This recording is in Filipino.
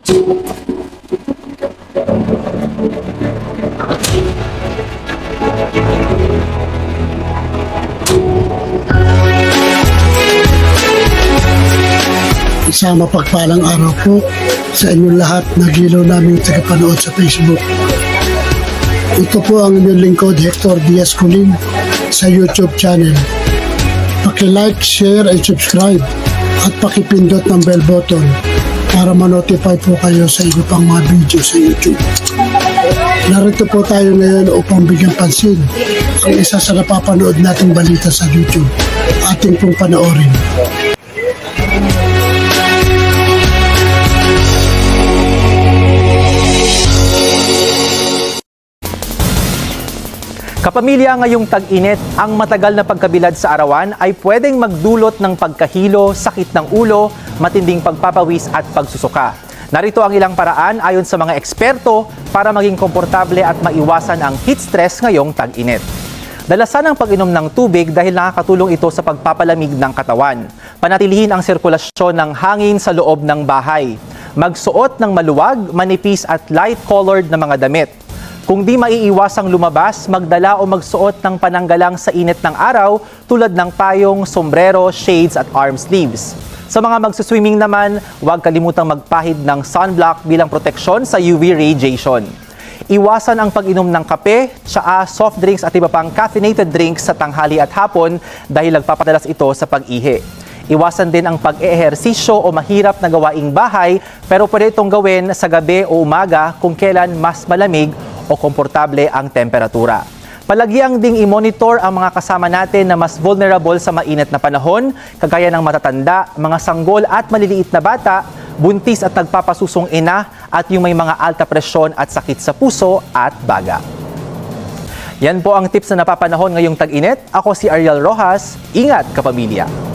Isang mapagpalang araw po sa inyong lahat na gilaw namin tagapanood sa Facebook. Ito po ang inyong lingkod, Hector Diaz Colin, sa YouTube channel. Paki-like, share, and subscribe at pakipindot ng bell button para ma-notify po kayo sa iba pang mga video sa YouTube. Narito po tayo ngayon upang bigyan pansin ang isa sa napapanood nating balita sa YouTube. Ating pong panoorin. Kapamilya, ngayong tag-init, ang matagal na pagkabilad sa arawan ay pwedeng magdulot ng pagkahilo, sakit ng ulo, matinding pagpapawis at pagsusuka. Narito ang ilang paraan ayon sa mga eksperto para maging komportable at maiwasan ang heat stress ngayong tag-init. Dalasan ang pag-inom ng tubig dahil nakakatulong ito sa pagpapalamig ng katawan. Panatilihin ang sirkulasyon ng hangin sa loob ng bahay. Magsuot ng maluwag, manipis at light-colored na mga damit. Kung di maiiwasang lumabas, magdala o magsuot ng pananggalang sa init ng araw tulad ng payong, sombrero, shades at arm sleeves. Sa mga magsuswimming naman, huwag kalimutang magpahid ng sunblock bilang proteksyon sa UV radiation. Iwasan ang pag-inom ng kape, tsaa, soft drinks at iba pang caffeinated drinks sa tanghali at hapon dahil nagpapadalas ito sa pag-ihi. Iwasan din ang pag-ehersisyo o mahirap na gawaing bahay pero pwede itong gawin sa gabi o umaga kung kailan mas malamig o komportable ang temperatura. Palagyang ding i-monitor ang mga kasama natin na mas vulnerable sa mainit na panahon, kagaya ng matatanda, mga sanggol at maliliit na bata, buntis at nagpapasusong ina, at yung may mga alta presyon at sakit sa puso at baga. Yan po ang tips na napapanahon ngayong tag-init. Ako si Ariel Rojas. Ingat, kapamilya!